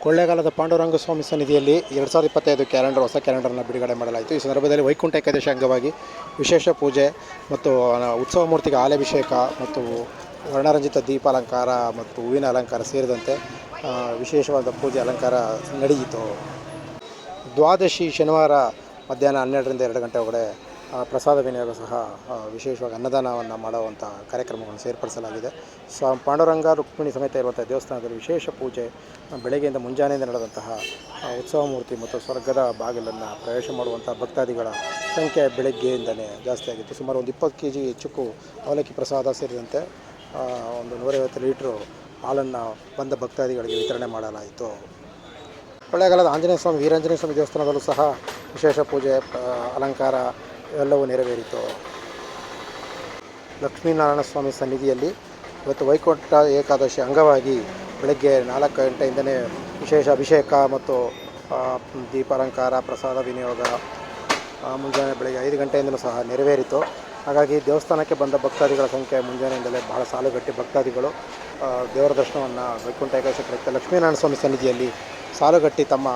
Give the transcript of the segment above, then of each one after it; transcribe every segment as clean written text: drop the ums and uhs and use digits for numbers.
ಕೊಳ್ಳೇಗಾಲದ ಪಾಂಡುರಂಗ ಸ್ವಾಮಿ ಸನ್ನಿಧಿಯಲ್ಲಿ 2025 ಕ್ಯಾಲೆಂಡರ್ ಹೊಸ ಕ್ಯಾಲೆಂಡರ್ನ ಬಿಡುಗಡೆ ಮಾಡಲಾಯಿತು. ಈ ಸಂದರ್ಭದಲ್ಲಿ ವೈಕುಂಠ ಏಕಾದಶಿ ಅಂಗವಾಗಿ ವಿಶೇಷ ಪೂಜೆ ಮತ್ತು ಉತ್ಸವ ಮೂರ್ತಿಗೆ ಹಾಲಾಭಿಷೇಕ ಮತ್ತು ವರ್ಣರಂಜಿತ ದೀಪಾಲಂಕಾರ ಮತ್ತು ಹೂವಿನ ಅಲಂಕಾರ ಸೇರಿದಂತೆ ವಿಶೇಷವಾದ ಪೂಜೆ ಅಲಂಕಾರ ನಡೆಯಿತು. ದ್ವಾದಶಿ ಶನಿವಾರ ಮಧ್ಯಾಹ್ನ 12ರಿಂದ 2 ಗಂಟೆ ಒಳಗಡೆ ಪ್ರಸಾದ ವಿನಿಯೋಗ ಸಹ ವಿಶೇಷವಾಗಿ ಅನ್ನದಾನವನ್ನು ಮಾಡುವಂಥ ಕಾರ್ಯಕ್ರಮಗಳನ್ನು ಸೇರ್ಪಡಿಸಲಾಗಿದೆ. ಪಾಂಡುರಂಗ ರುಕ್ಮಿಣಿ ಸಮೇತ ಇರುವಂಥ ದೇವಸ್ಥಾನದಲ್ಲಿ ವಿಶೇಷ ಪೂಜೆ ಬೆಳಗ್ಗೆಯಿಂದ ಮುಂಜಾನೆಯಿಂದ ನಡೆದಂತಹ ಉತ್ಸವ ಮೂರ್ತಿ ಮತ್ತು ಸ್ವರ್ಗದ ಬಾಗಿಲನ್ನು ಪ್ರವೇಶ ಮಾಡುವಂಥ ಭಕ್ತಾದಿಗಳ ಸಂಖ್ಯೆ ಬೆಳಗ್ಗೆಯಿಂದಲೇ ಜಾಸ್ತಿ ಆಗಿತ್ತು. ಸುಮಾರು ಒಂದು 20 kg ಚುಕ್ಕು ಅವಲಕ್ಕಿ ಪ್ರಸಾದ ಸೇರಿದಂತೆ ಒಂದು 150 ಲೀಟ್ರು ಹಾಲನ್ನು ಬಂದ ಭಕ್ತಾದಿಗಳಿಗೆ ವಿತರಣೆ ಮಾಡಲಾಯಿತು. ಕೊಳ್ಳೇಗಾಲದ ಆಂಜನೇಯ ಸ್ವಾಮಿ ವೀರಾಂಜನೇಯ ಸ್ವಾಮಿ ದೇವಸ್ಥಾನದಲ್ಲೂ ಸಹ ವಿಶೇಷ ಪೂಜೆ ಅಲಂಕಾರ ಎಲ್ಲವೂ ನೆರವೇರಿತು. ಲಕ್ಷ್ಮೀನಾರಾಯಣ ಸ್ವಾಮಿ ಸನ್ನಿಧಿಯಲ್ಲಿ ಇವತ್ತು ವೈಕುಂಠ ಏಕಾದಶಿ ಅಂಗವಾಗಿ ಬೆಳಗ್ಗೆ 4 ಗಂಟೆಯಿಂದಲೇ ವಿಶೇಷ ಅಭಿಷೇಕ ಮತ್ತು ದೀಪಾಲಂಕಾರ ಪ್ರಸಾದ ವಿನಿಯೋಗ ಮುಂಜಾನೆ ಬೆಳಗ್ಗೆ 5 ಗಂಟೆಯಿಂದಲೂ ಸಹ ನೆರವೇರಿತು. ಹಾಗಾಗಿ ದೇವಸ್ಥಾನಕ್ಕೆ ಬಂದ ಭಕ್ತಾದಿಗಳ ಸಂಖ್ಯೆ ಮುಂಜಾನೆಯಿಂದಲೇ ಬಹಳ ಸಾಲುಗಟ್ಟಿ ಭಕ್ತಾದಿಗಳು ದೇವರ ದರ್ಶನವನ್ನು ವೈಕುಂಠ ಏಕಾದಶಿ ಪ್ರಯುಕ್ತ ಲಕ್ಷ್ಮೀನಾರಾಯಣ ಸ್ವಾಮಿ ಸನ್ನಿಧಿಯಲ್ಲಿ ಸಾಲುಗಟ್ಟಿ ತಮ್ಮ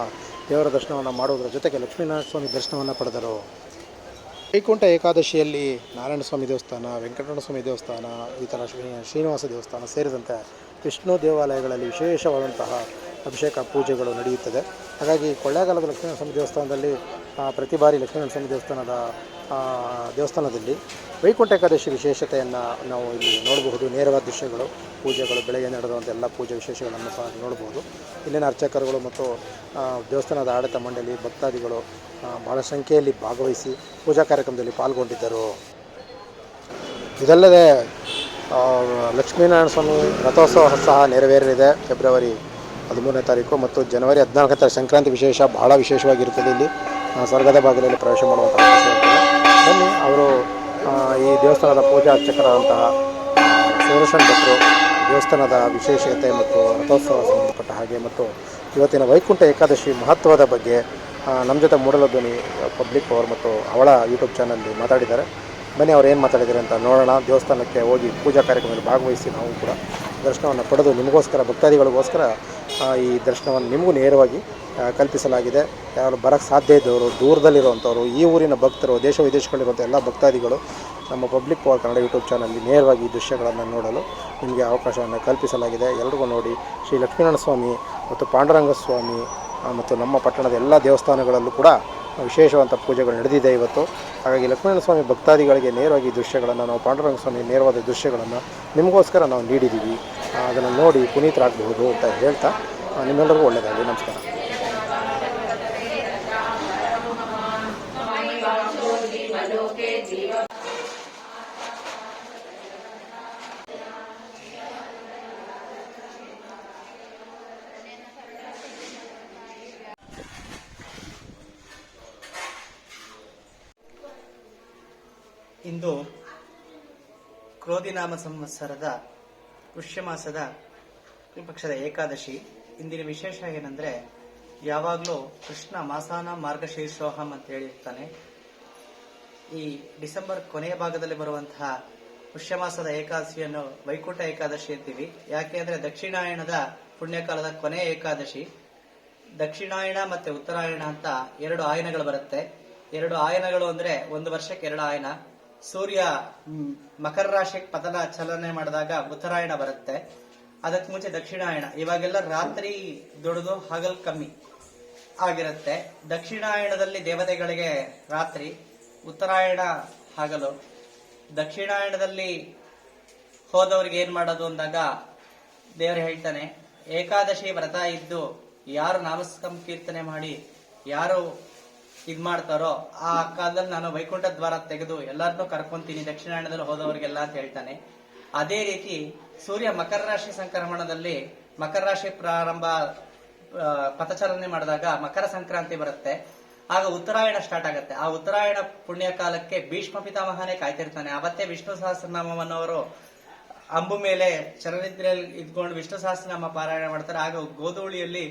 ದೇವರ ದರ್ಶನವನ್ನು ಮಾಡುವುದರ ಜೊತೆಗೆ ಲಕ್ಷ್ಮೀನಾರಾಯಣ ಸ್ವಾಮಿ ದರ್ಶನವನ್ನು ಪಡೆದರು. ವೈಕುಂಠ ಏಕಾದಶಿಯಲ್ಲಿ ನಾರಾಯಣ ಸ್ವಾಮಿ ದೇವಸ್ಥಾನ, ವೆಂಕಟರಮಣ ಸ್ವಾಮಿ ದೇವಸ್ಥಾನ, ಈ ಥರ ಶ್ರೀನಿವಾಸ ದೇವಸ್ಥಾನ ಸೇರಿದಂತೆ ವಿಷ್ಣು ದೇವಾಲಯಗಳಲ್ಲಿ ವಿಶೇಷವಾದಂತಹ ಅಭಿಷೇಕ ಪೂಜೆಗಳು ನಡೆಯುತ್ತದೆ. ಹಾಗಾಗಿ ಕೊಳ್ಳೇಗಾಲದ ಲಕ್ಷ್ಮೀನಾರಾಯಣ ಸ್ವಾಮಿ ದೇವಸ್ಥಾನದಲ್ಲಿ ಪ್ರತಿ ಬಾರಿ ಲಕ್ಷ್ಮೀನಾರಾಯಣ ಸ್ವಾಮಿ ದೇವಸ್ಥಾನದಲ್ಲಿ ವೈಕುಂಠ ಏಕಾದಶಿ ವಿಶೇಷತೆಯನ್ನು ನಾವು ಇಲ್ಲಿ ನೋಡಬಹುದು. ನೇರವಾದ ದೃಶ್ಯಗಳು, ಪೂಜೆಗಳು, ಬೆಳಗ್ಗೆ ನಡೆದಂಥ ಎಲ್ಲ ಪೂಜೆ ವಿಶೇಷಗಳನ್ನು ಸಹ ನೋಡಬಹುದು. ಇಲ್ಲಿನ ಅರ್ಚಕರುಗಳು ಮತ್ತು ದೇವಸ್ಥಾನದ ಆಡಳಿತ ಮಂಡಳಿ ಭಕ್ತಾದಿಗಳು ಬಹಳ ಸಂಖ್ಯೆಯಲ್ಲಿ ಭಾಗವಹಿಸಿ ಪೂಜಾ ಕಾರ್ಯಕ್ರಮದಲ್ಲಿ ಪಾಲ್ಗೊಂಡಿದ್ದರು. ಇದಲ್ಲದೆ ಲಕ್ಷ್ಮೀನಾರಾಯಣ ಸ್ವಾಮಿ ರಥೋತ್ಸವ ಸಹ ನೆರವೇರಲಿದೆ. ಫೆಬ್ರವರಿ 13ನೇ ತಾರೀಕು ಮತ್ತು ಜನವರಿ 14ನೇ ತಾರೀಕು ಸಂಕ್ರಾಂತಿ ಬಹಳ ವಿಶೇಷವಾಗಿರುತ್ತದೆ. ಇಲ್ಲಿ ಸ್ವರ್ಗದ ಬಾಗಿಲಲ್ಲಿ ಪ್ರವೇಶ ಮಾಡುವಂಥ ಅವಕಾಶ ಇರ್ತದೆ. ಬನ್ನಿ, ಅವರು ಈ ದೇವಸ್ಥಾನದ ಪೂಜಾ ಅರ್ಚಕರಾದಂತಹ ಸುದರ್ಶನ್ ಭಟ್ರು ದೇವಸ್ಥಾನದ ವಿಶೇಷತೆ ಮತ್ತು ರಥೋತ್ಸವ ಸಂಬಂಧಪಟ್ಟ ಹಾಗೆ ಮತ್ತು ಇವತ್ತಿನ ವೈಕುಂಠ ಏಕಾದಶಿ ಮಹತ್ವದ ಬಗ್ಗೆ ನಮ್ಮ ಜೊತೆ ಮೂಡಲಧ್ವನಿ ಪಬ್ಲಿಕ್ ಪವರ್ ಮತ್ತು ಅವಳ ಯೂಟ್ಯೂಬ್ ಚಾನಲ್ಲಿ ಮಾತಾಡಿದ್ದಾರೆ. ಬನ್ನಿ, ಅವ್ರು ಏನು ಮಾತಾಡಿದ್ದಾರೆ ಅಂತ ನೋಡೋಣ. ದೇವಸ್ಥಾನಕ್ಕೆ ಹೋಗಿ ಪೂಜಾ ಕಾರ್ಯಕ್ರಮದಲ್ಲಿ ಭಾಗವಹಿಸಿ ನಾವು ಕೂಡ ದರ್ಶನವನ್ನು ಪಡೆದು ನಿಮಗೋಸ್ಕರ, ಭಕ್ತಾದಿಗಳಿಗೋಸ್ಕರ ಈ ದರ್ಶನವನ್ನು ನಿಮಗೂ ನೇರವಾಗಿ ಕಲ್ಪಿಸಲಾಗಿದೆ. ಯಾರು ಬರೋಕ್ಕೆ ಸಾಧ್ಯ ಇದ್ದವರು, ದೂರದಲ್ಲಿರುವಂಥವ್ರು, ಈ ಊರಿನ ಭಕ್ತರು, ದೇಶ ವಿದೇಶಗಳಿರುವಂಥ ಎಲ್ಲ ಭಕ್ತಾದಿಗಳು ನಮ್ಮ ಪಬ್ಲಿಕ್ ಪವರ್ ಕನ್ನಡ ಯೂಟ್ಯೂಬ್ ಚಾನಲ್ಲಿ ನೇರವಾಗಿ ಈ ದೃಶ್ಯಗಳನ್ನು ನೋಡಲು ನಿಮಗೆ ಅವಕಾಶವನ್ನು ಕಲ್ಪಿಸಲಾಗಿದೆ. ಎಲ್ರಿಗೂ ನೋಡಿ. ಶ್ರೀ ಲಕ್ಷ್ಮೀನಾರಾಯಣ ಸ್ವಾಮಿ ಮತ್ತು ಪಾಂಡುರಂಗ ಸ್ವಾಮಿ ಮತ್ತು ನಮ್ಮ ಪಟ್ಟಣದ ಎಲ್ಲ ದೇವಸ್ಥಾನಗಳಲ್ಲೂ ಕೂಡ ವಿಶೇಷವಂತ ಪೂಜೆಗಳು ನಡೆದಿದೆ ಇವತ್ತು. ಹಾಗಾಗಿ ಲಕ್ಷ್ಮೀನಾರಾಯಣ ಸ್ವಾಮಿ ಭಕ್ತಾದಿಗಳಿಗೆ ನೇರವಾಗಿ ದೃಶ್ಯಗಳನ್ನು, ನಾವು ಪಾಂಡುರಂಗ ಸ್ವಾಮಿ ನೇರವಾದ ದೃಶ್ಯಗಳನ್ನು ನಿಮಗೋಸ್ಕರ ನಾವು ನೀಡಿದ್ದೀವಿ. ಅದನ್ನು ನೋಡಿ ಪುನೀತರಾಗಬಹುದು ಅಂತ ಹೇಳ್ತಾ ನಿಮ್ಮೆಲ್ಲರಿಗೂ ಒಳ್ಳೆಯದಾಗಲಿ. ನಮಸ್ಕಾರ. ಇಂದು ಕ್ರೋಧಿನಾಮ ಸಂವತ್ಸರದ ಪುಷ್ಯ ಮಾಸದ ಪಕ್ಷದ ಏಕಾದಶಿ. ಇಂದಿನ ವಿಶೇಷ ಏನಂದ್ರೆ, ಯಾವಾಗಲೂ ಕೃಷ್ಣ ಮಾಸಾನ ಮಾರ್ಗಶೀರ್ಷೋಹಂ ಅಂತ ಹೇಳಿರ್ತಾನೆ. ಈ ಡಿಸೆಂಬರ್ ಕೊನೆಯ ಭಾಗದಲ್ಲಿ ಬರುವಂತಹ ಪುಷ್ಯ ಮಾಸದ ಏಕಾದಶಿಯನ್ನು ವೈಕುಂಠ ಏಕಾದಶಿ ಅಂತೀವಿ. ಯಾಕೆ ಅಂದ್ರೆ ದಕ್ಷಿಣಾಯಣದ ಪುಣ್ಯಕಾಲದ ಕೊನೆಯ ಏಕಾದಶಿ. ದಕ್ಷಿಣಾಯಣ ಮತ್ತೆ ಉತ್ತರಾಯಣ ಅಂತ 2 ಆಯನಗಳು ಬರುತ್ತೆ. 2 ಆಯನಗಳು ಅಂದ್ರೆ ಒಂದು ವರ್ಷಕ್ಕೆ 2 ಆಯನ. ಸೂರ್ಯ ಮಕರ ರಾಶಿಗೆ ಪತನ ಚಲನೆ ಮಾಡಿದಾಗ ಉತ್ತರಾಯಣ ಬರುತ್ತೆ. ಅದಕ್ಕೆ ಮುಂಚೆ ದಕ್ಷಿಣಾಯಣ. ಇವಾಗೆಲ್ಲ ರಾತ್ರಿ ದೊಡ್ಡದು, ಹಗಲ್ ಕಮ್ಮಿ ಆಗಿರುತ್ತೆ. ದಕ್ಷಿಣಾಯಣದಲ್ಲಿ ದೇವತೆಗಳಿಗೆ ರಾತ್ರಿ, ಉತ್ತರಾಯಣ ಹಗಲು. ದಕ್ಷಿಣಾಯಣದಲ್ಲಿ ಹೋದವ್ರಿಗೆ ಏನ್ ಮಾಡೋದು ಅಂದಾಗ ದೇವರು ಹೇಳ್ತಾನೆ, ಏಕಾದಶಿ ವ್ರತ ಇದ್ದು ಯಾರು ನಾಮಸಂಕೀರ್ತನೆ ಮಾಡಿ ಯಾರು ಇದ್ ಮಾಡ್ತಾರೋ ಆ ಕಾಲದಲ್ಲಿ ನಾನು ವೈಕುಂಠ ದ್ವಾರ ತೆಗೆದು ಎಲ್ಲರನ್ನೂ ಕರ್ಕೊಂತೀನಿ ದಕ್ಷಿಣಾಯಣದಲ್ಲಿ ಹೋದವರಿಗೆಲ್ಲ ಅಂತ ಹೇಳ್ತಾನೆ. ಅದೇ ರೀತಿ ಸೂರ್ಯ ಮಕರ ರಾಶಿ ಸಂಕ್ರಮಣದಲ್ಲಿ ಮಕರ ರಾಶಿ ಪ್ರಾರಂಭ ಪಥಚಲನೆ ಮಾಡಿದಾಗ ಮಕರ ಸಂಕ್ರಾಂತಿ ಬರುತ್ತೆ. ಆಗ ಉತ್ತರಾಯಣ ಸ್ಟಾರ್ಟ್ ಆಗುತ್ತೆ. ಆ ಉತ್ತರಾಯಣ ಪುಣ್ಯ ಕಾಲಕ್ಕೆ ಭೀಷ್ಮ ಪಿತಾಮಹನೇ ಕಾಯ್ತಿರ್ತಾನೆ. ಅವತ್ತೇ ವಿಷ್ಣು ಸಹಸ್ರನಾಮವನ್ನು ಅವರು ಅಂಬು ಮೇಲೆ ಚಲನಿದ್ರೆಯಲ್ಲಿ ಇದ್ಕೊಂಡು ವಿಷ್ಣು ಸಹಸ್ರನಾಮ ಪಾರಾಯಣ ಮಾಡ್ತಾರೆ. ಆಗ ಗೋಧೂಳಿಯಲ್ಲಿ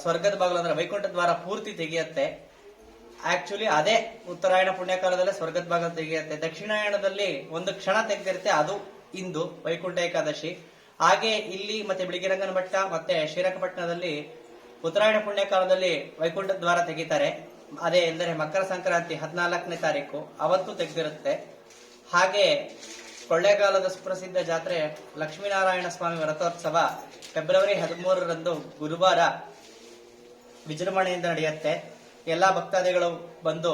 ಸ್ವರ್ಗದ ಬಾಗಿಲು ಅಂದ್ರೆ ವೈಕುಂಠ ದ್ವಾರ ಪೂರ್ತಿ ತೆಗೆಯುತ್ತೆ. ಆಕ್ಚುಲಿ ಅದೇ ಉತ್ತರಾಯಣ ಪುಣ್ಯಕಾಲದಲ್ಲೇ ಸ್ವರ್ಗದ ಬಾಗಿಲು ತೆಗೆಯುತ್ತೆ. ದಕ್ಷಿಣಾಯಣದಲ್ಲಿ ಒಂದು ಕ್ಷಣ ತೆಗೆದಿರುತ್ತೆ, ಅದು ಇಂದು ವೈಕುಂಠ ಏಕಾದಶಿ. ಹಾಗೆ ಇಲ್ಲಿ ಮತ್ತೆ ಬಿಳಿಗಿರಂಗನ ಬೆಟ್ಟ ಮತ್ತೆ ಶ್ರೀರಂಗಪಟ್ಟಣದಲ್ಲಿ ಉತ್ತರಾಯಣ ಪುಣ್ಯ ಕಾಲದಲ್ಲಿ ವೈಕುಂಠ ದ್ವಾರ ತೆಗಿತಾರೆ. ಅದೇ ಎಂದರೆ ಮಕರ ಸಂಕ್ರಾಂತಿ 14ನೇ ತಾರೀಕು ಅವತ್ತು ತೆಗೆದಿರುತ್ತೆ. ಹಾಗೆ ಕೊಳ್ಳೇಗಾಲದ ಸುಪ್ರಸಿದ್ಧ ಜಾತ್ರೆ ಲಕ್ಷ್ಮೀನಾರಾಯಣ ಸ್ವಾಮಿ ರಥೋತ್ಸವ ಫೆಬ್ರವರಿ 13ರಂದು ಗುರುವಾರ ವಿಜೃಂಭಣೆಯಿಂದ ನಡೆಯುತ್ತೆ. ಎಲ್ಲಾ ಭಕ್ತಾದಿಗಳು ಬಂದು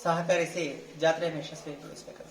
ಸಹಕರಿಸಿ ಜಾತ್ರೆಯನ್ನು ಯಶಸ್ವಿಗೊಳಿಸಬೇಕು.